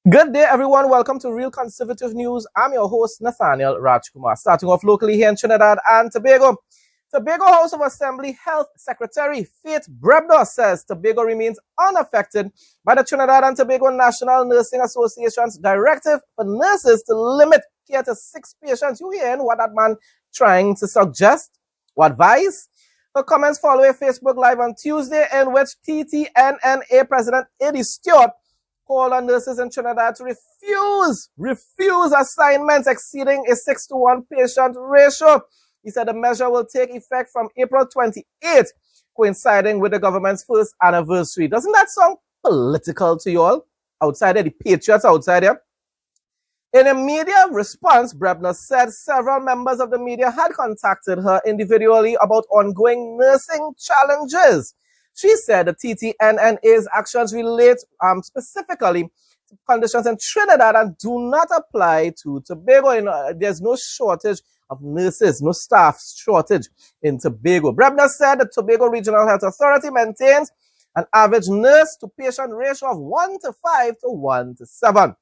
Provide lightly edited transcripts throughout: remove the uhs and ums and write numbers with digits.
Good day, everyone. Welcome to Real Conservative News. I'm your host, Nathaniel Rajkumar. Starting off locally here in Trinidad and Tobago. Tobago House of Assembly Health Secretary Faith Brebnor says Tobago remains unaffected by the Trinidad and Tobago National Nursing Association's directive for nurses to limit care to 6 patients. You hearing what that man trying to suggest or advise? Her comments follow a Facebook Live on Tuesday in which TTNNA President Eddie Stewart called on nurses in Trinidad to refuse assignments exceeding a 6-to-1 patient ratio. He said the measure will take effect from April 28th, coinciding with the government's first anniversary. Doesn't that sound political to you all? Outside there, the patriots outside there. In a media response, Brebnor said several members of the media had contacted her individually about ongoing nursing challenges. She said the TTNNA's actions relate specifically to conditions in Trinidad and do not apply to Tobago. There's no shortage of nurses, no staff shortage in Tobago. Brebnor said the Tobago Regional Health Authority maintains an average nurse-to-patient ratio of 1:5 to 1:7.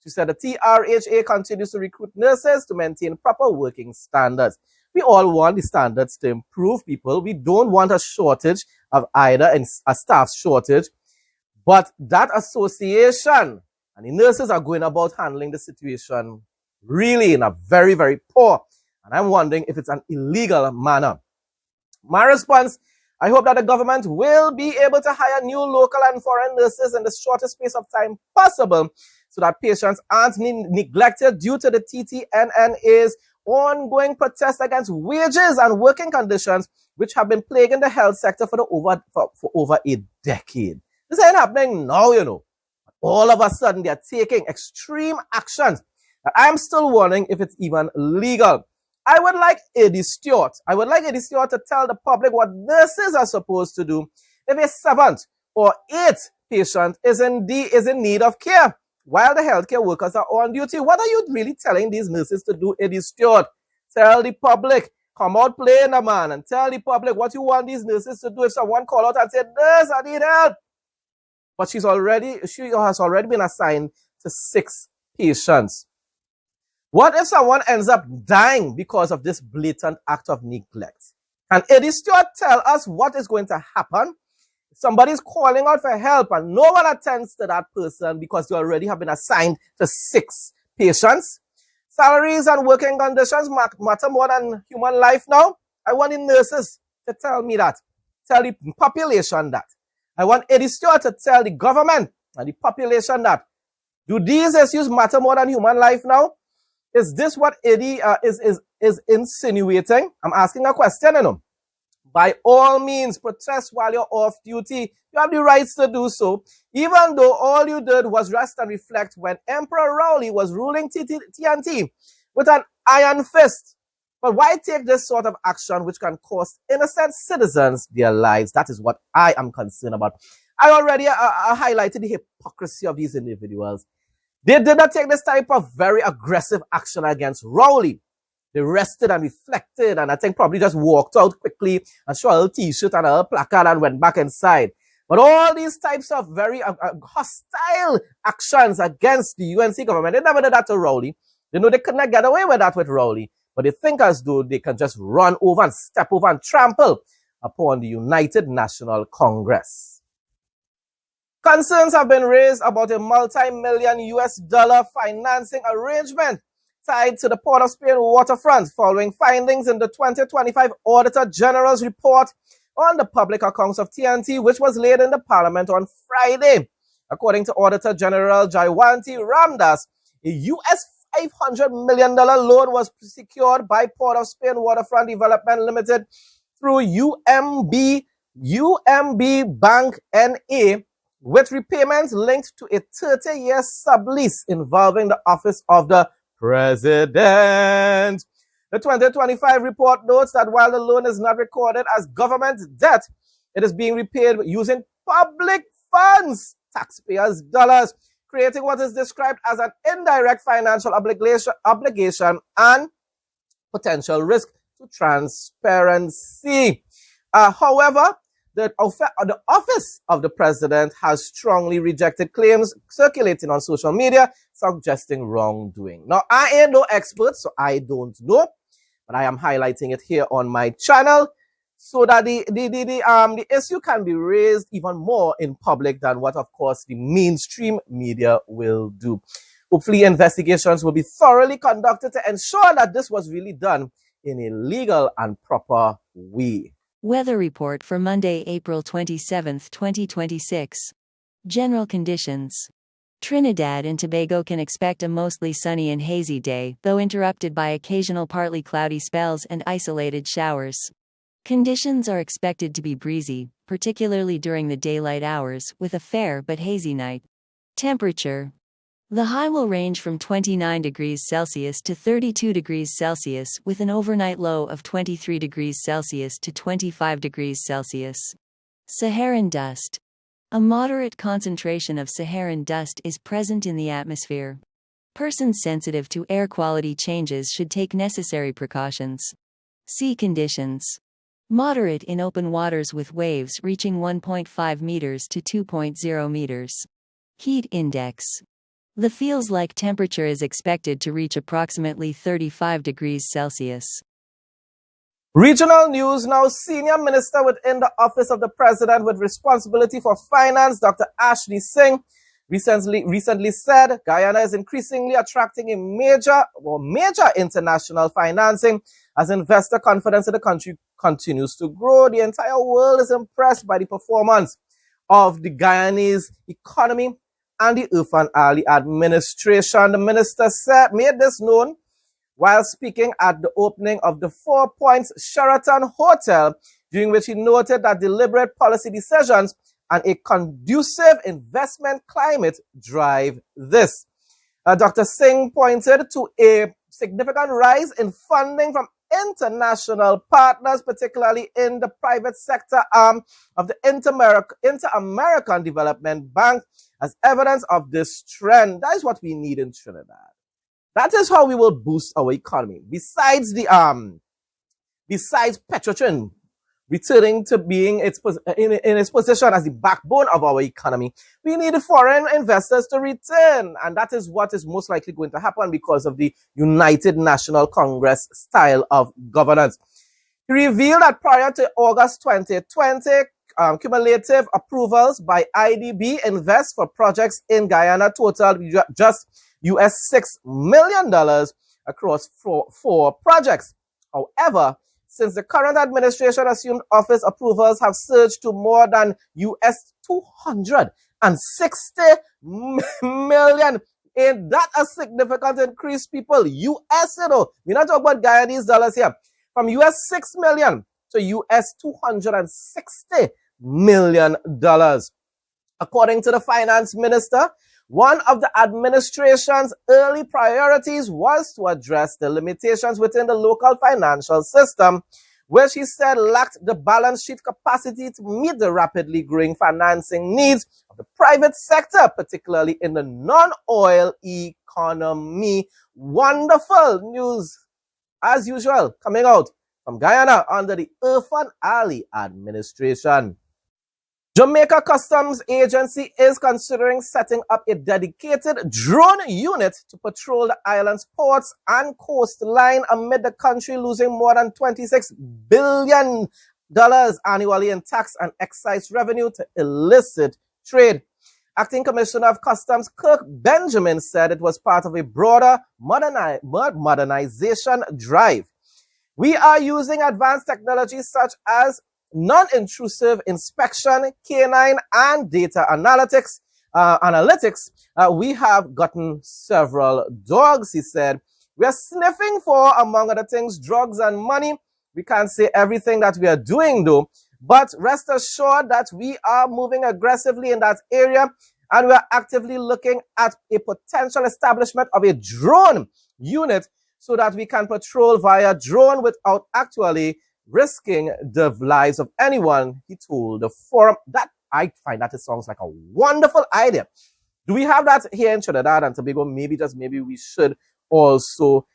She said the TRHA continues to recruit nurses to maintain proper working standards. We all want the standards to improve, people. We don't want a shortage of either a staff shortage. But that association and the nurses are going about handling the situation really in a very, very poor. And I'm wondering if it's an illegal manner. My response, I hope that the government will be able to hire new local and foreign nurses in the shortest space of time possible so that patients aren't neglected due to the TTNNA's ongoing protests against wages and working conditions, which have been plaguing the health sector for over a decade. This ain't happening now, you know. All of a sudden, they're taking extreme actions. I'm still wondering if it's even legal. I would like Eddie Stewart to tell the public what nurses are supposed to do if a 7th or 8th patient is in need of care, while the healthcare workers are on duty. What are you really telling these nurses to do, Eddie Stewart? Tell the public. Come out playing the man and tell the public what you want these nurses to do. If someone call out and say, nurse, I need help. But she has already been assigned to 6 patients. What if someone ends up dying because of this blatant act of neglect? Can Eddie Stewart tell us what is going to happen? Somebody's calling out for help and no one attends to that person because they already have been assigned to 6 patients. Salaries and working conditions matter more than human life now. I want the nurses to tell me that. Tell the population that. I want Eddie Stewart to tell the government and the population that. Do these issues matter more than human life now? Is this what Eddie is insinuating? I'm asking a question, you know. By all means, protest while you're off duty. You have the rights to do so, even though all you did was rest and reflect when Emperor Rowley was ruling TNT with an iron fist. But why take this sort of action which can cost innocent citizens their lives? That is what I am concerned about. I already highlighted the hypocrisy of these individuals. They did not take this type of very aggressive action against Rowley. They rested and reflected and I think probably just walked out quickly and showed a little t-shirt and a little placard and went back inside. But all these types of very hostile actions against the UNC government, they never did that to Rowley. They know they could not get away with that with Rowley. But they think as though they can just run over and step over and trample upon the United National Congress. Concerns have been raised about a multi-million US dollar financing arrangement tied to the Port of Spain Waterfront following findings in the 2025 Auditor General's report on the public accounts of TNT, which was laid in the Parliament on Friday. According to Auditor General Jaywanti Ramdas, a US $500 million loan was secured by Port of Spain Waterfront Development Limited through UMB Bank NA, with repayments linked to a 30-year sublease involving the Office of the President. The 2025 report notes that while the loan is not recorded as government debt, it is being repaid using public funds, taxpayers' dollars, creating what is described as an indirect financial obligation and potential risk to transparency. However, the office of the president has strongly rejected claims circulating on social media suggesting wrongdoing. Now, I ain't no expert, so I don't know, but I am highlighting it here on my channel so that the issue can be raised even more in public than what, of course, the mainstream media will do. Hopefully, investigations will be thoroughly conducted to ensure that this was really done in a legal and proper way. Weather report for Monday, April 27, 2026. General conditions. Trinidad and Tobago can expect a mostly sunny and hazy day, though interrupted by occasional partly cloudy spells and isolated showers. Conditions are expected to be breezy, particularly during the daylight hours, with a fair but hazy night. Temperature. The high will range from 29 degrees Celsius to 32 degrees Celsius, with an overnight low of 23 degrees Celsius to 25 degrees Celsius. Saharan dust. A moderate concentration of Saharan dust is present in the atmosphere. Persons sensitive to air quality changes should take necessary precautions. Sea conditions. Moderate in open waters with waves reaching 1.5 meters to 2.0 meters. Heat index. The feels-like temperature is expected to reach approximately 35 degrees Celsius. Regional news now. Senior Minister within the Office of the President with responsibility for finance, Dr. Ashley Singh, recently said Guyana is increasingly attracting a major international financing as investor confidence in the country continues to grow. The entire world is impressed by the performance of the Guyanese economy and the Irfan Ali administration. The minister made this known while speaking at the opening of the Four Points Sheraton Hotel, during which he noted that deliberate policy decisions and a conducive investment climate drive this. Dr. Singh pointed to a significant rise in funding from international partners, particularly in the private sector arm of the Inter-American Development Bank, as evidence of this trend. That is what we need in Trinidad. That is how we will boost our economy. Besides Petrotrin returning to being in its position as the backbone of our economy, we need foreign investors to return, and that is what is most likely going to happen because of the United National Congress style of governance. He revealed that prior to August 2020, cumulative approvals by IDB Invest for projects in Guyana totaled just $6 million across four projects. However, since the current administration assumed office, approvals have surged to more than $260 million. Ain't that a significant increase, people? US, we're not talking about Guyanese dollars here. From $6 million to $260 million. According to the finance minister, one of the administration's early priorities was to address the limitations within the local financial system, which he said lacked the balance sheet capacity to meet the rapidly growing financing needs of the private sector, particularly in the non-oil economy. Wonderful news, as usual, coming out from Guyana under the Irfan Ali administration. Jamaica Customs Agency is considering setting up a dedicated drone unit to patrol the island's ports and coastline amid the country losing more than $26 billion annually in tax and excise revenue to illicit trade. Acting Commissioner of Customs Kirk Benjamin said it was part of a broader modernization drive. We are using advanced technologies such as non-intrusive inspection, canine, and data analytics. We have gotten several dogs, he said. We are sniffing for, among other things, drugs and money. We can't say everything that we are doing, though, but rest assured that we are moving aggressively in that area, and we are actively looking at a potential establishment of a drone unit so that we can patrol via drone without actually risking the lives of anyone, he told the forum. That I find that it sounds like a wonderful idea. Do we have that here in Trinidad and Tobago? Maybe, just maybe, we should also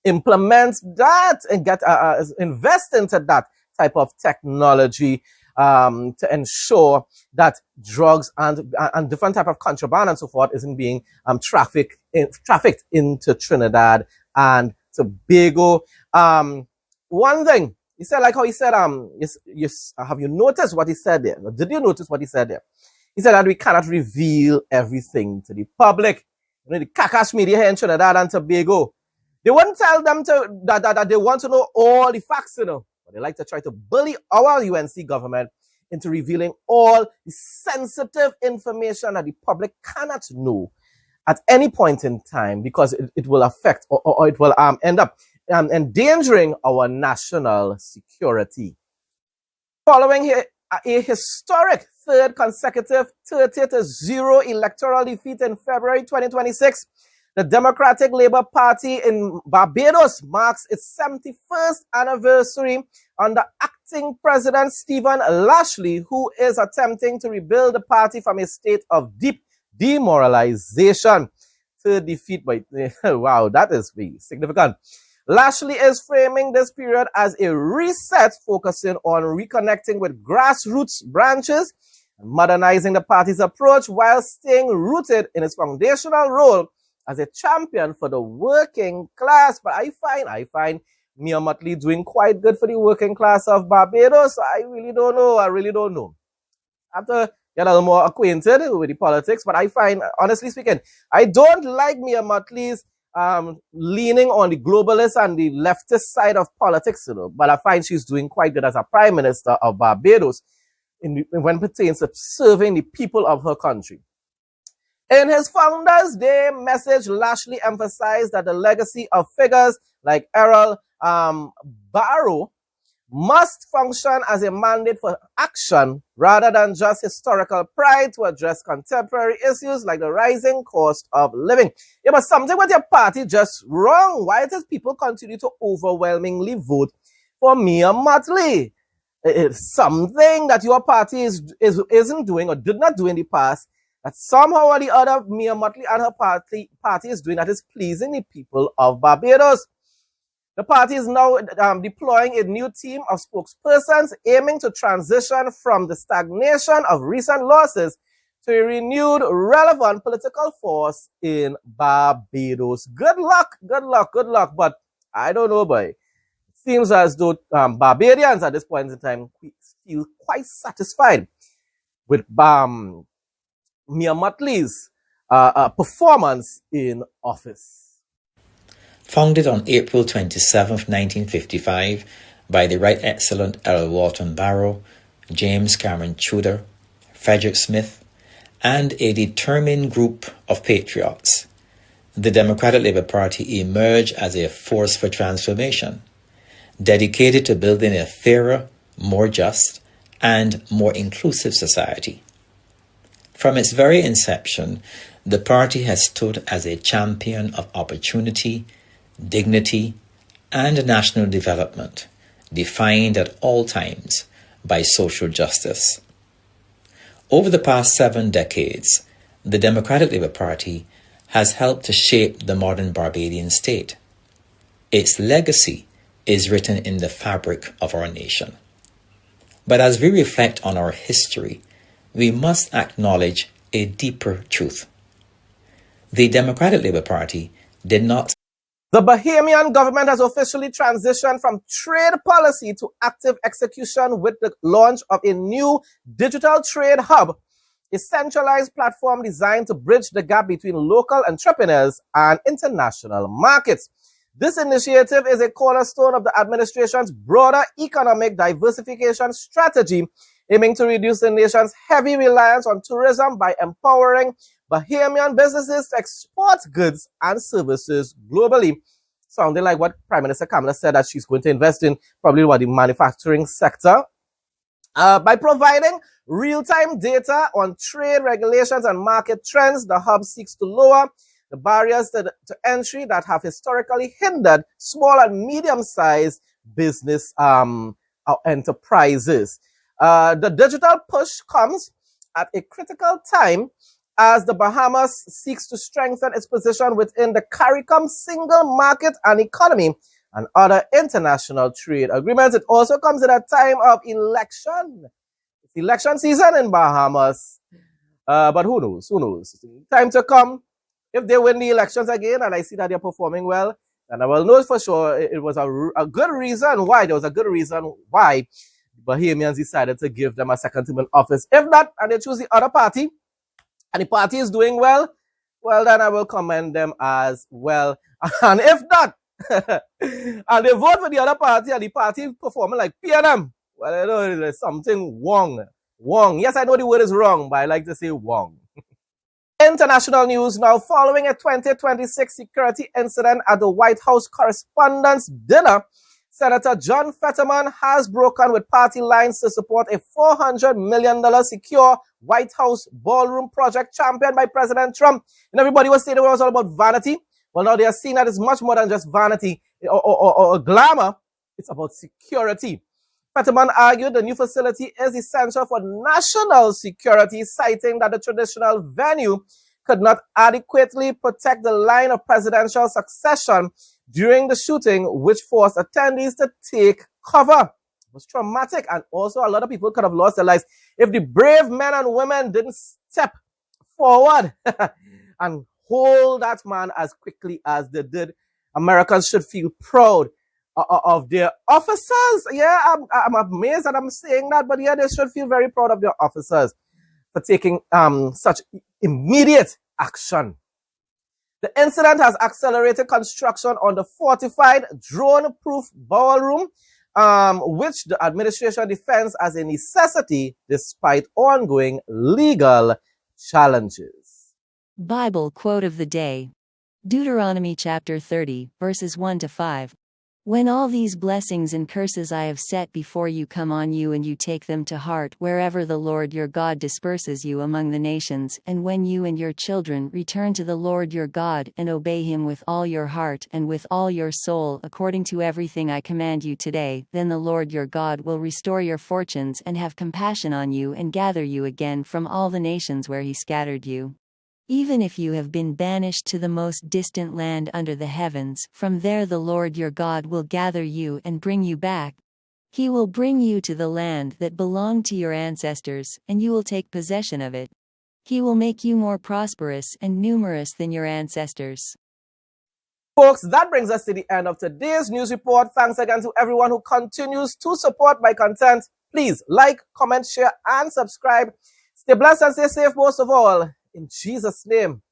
implement that and get invest into that type of technology to ensure that drugs and different type of contraband and so forth isn't being trafficked into Trinidad and Tobago. One thing he said, like how he said, have you noticed what he said there? Did you notice what he said there? He said that we cannot reveal everything to the public. You know, the Kakash media here in Trinidad and Tobago, they wouldn't tell them that they want to know all the facts, you know. But they like to try to bully our UNC government into revealing all the sensitive information that the public cannot know at any point in time, because it will affect or it will end up endangering our national security. Following a historic third consecutive 30-0 electoral defeat in February 2026, the Democratic Labour Party in Barbados marks its 71st anniversary under acting President Stephen Lashley, who is attempting to rebuild the party from a state of deep demoralization. Third defeat by, wow, that is really significant. Lashley is framing this period as a reset, focusing on reconnecting with grassroots branches and modernizing the party's approach while staying rooted in its foundational role as a champion for the working class. But I find Mia Mottley doing quite good for the working class of Barbados. I really don't know. I have to get a little more acquainted with the politics, but I find, honestly speaking, I don't like Mia Mottley's leaning on the globalist and the leftist side of politics, you know, but I find she's doing quite good as a Prime Minister of Barbados when it pertains to serving the people of her country. In his Founders Day message, Lashley emphasized that the legacy of figures like Errol Barrow must function as a mandate for action rather than just historical pride to address contemporary issues like the rising cost of living. Yeah, but something with your party just wrong. Why does people continue to overwhelmingly vote for Mia Mottley? It's something that your party isn't doing or did not do in the past, that somehow or the other Mia Mottley and her party is doing that is pleasing the people of Barbados. The party is now deploying a new team of spokespersons aiming to transition from the stagnation of recent losses to a renewed, relevant political force in Barbados. Good luck. But I don't know, boy. It seems as though Barbadians at this point in time feel quite satisfied with Mia Mottley's performance in office. Founded on April 27, 1955, by the Right Excellent L. Walton Barrow, James Cameron Tudor, Frederick Smith, and a determined group of patriots, the Democratic Labour Party emerged as a force for transformation, dedicated to building a fairer, more just, and more inclusive society. From its very inception, the party has stood as a champion of opportunity, dignity, and national development, defined at all times by social justice. Over the past 7 decades, the Democratic Labour Party has helped to shape the modern Barbadian state. Its legacy is written in the fabric of our nation. But as we reflect on our history, we must acknowledge a deeper truth. The Democratic Labour Party did not. The Bahamian government has officially transitioned from trade policy to active execution with the launch of a new digital trade hub, a centralized platform designed to bridge the gap between local entrepreneurs and international markets. This initiative is a cornerstone of the administration's broader economic diversification strategy, aiming to reduce the nation's heavy reliance on tourism by empowering Bahamian businesses to export goods and services globally. Sounding like what Prime Minister Kamala said that she's going to invest in, probably the manufacturing sector. By providing real-time data on trade regulations and market trends, the hub seeks to lower the barriers to entry that have historically hindered small and medium-sized business enterprises. The digital push comes at a critical time as the Bahamas seeks to strengthen its position within the CARICOM single market and economy and other international trade agreements. It also comes at a time of election. election season in Bahamas. But who knows? Who knows? Time to come. If they win the elections again and I see that they're performing well, then I will know for sure it was a good reason why. There was a good reason why Bahamians decided to give them a second term in office. If not, and they choose the other party, and the party is doing well, well, then I will commend them as well. And if not, and they vote for the other party and the party performing like PNM, well, you know, there's something wrong. Wrong. Yes, I know the word is wrong, but I like to say wrong. International news now. Following a 2026 security incident at the White House Correspondents' Dinner, Senator John Fetterman has broken with party lines to support a $400 million secure White House ballroom project championed by President Trump. And everybody was saying it was all about vanity. Well, now they are seeing that it's much more than just vanity or glamour. It's about security. Fetterman argued the new facility is essential for national security, citing that the traditional venue could not adequately protect the line of presidential succession during the shooting, which forced attendees to take cover. It was traumatic, and also a lot of people could have lost their lives if the brave men and women didn't step forward and hold that man as quickly as they did. Americans should feel proud of their officers. Yeah, I'm amazed that I'm saying that, but yeah, they should feel very proud of their officers for taking such immediate action. The incident has accelerated construction on the fortified drone-proof ballroom, which the administration defends as a necessity despite ongoing legal challenges. Bible quote of the day. Deuteronomy chapter 30, verses 1 to 5. When all these blessings and curses I have set before you come on you and you take them to heart wherever the Lord your God disperses you among the nations, and when you and your children return to the Lord your God and obey him with all your heart and with all your soul according to everything I command you today, then the Lord your God will restore your fortunes and have compassion on you and gather you again from all the nations where he scattered you. Even if you have been banished to the most distant land under the heavens, from there the Lord your God will gather you and bring you back. He will bring you to the land that belonged to your ancestors, and you will take possession of it. He will make you more prosperous and numerous than your ancestors. Folks, that brings us to the end of today's news report. Thanks again to everyone who continues to support my content. Please like, comment, share, and subscribe. Stay blessed and stay safe most of all. In Jesus' name.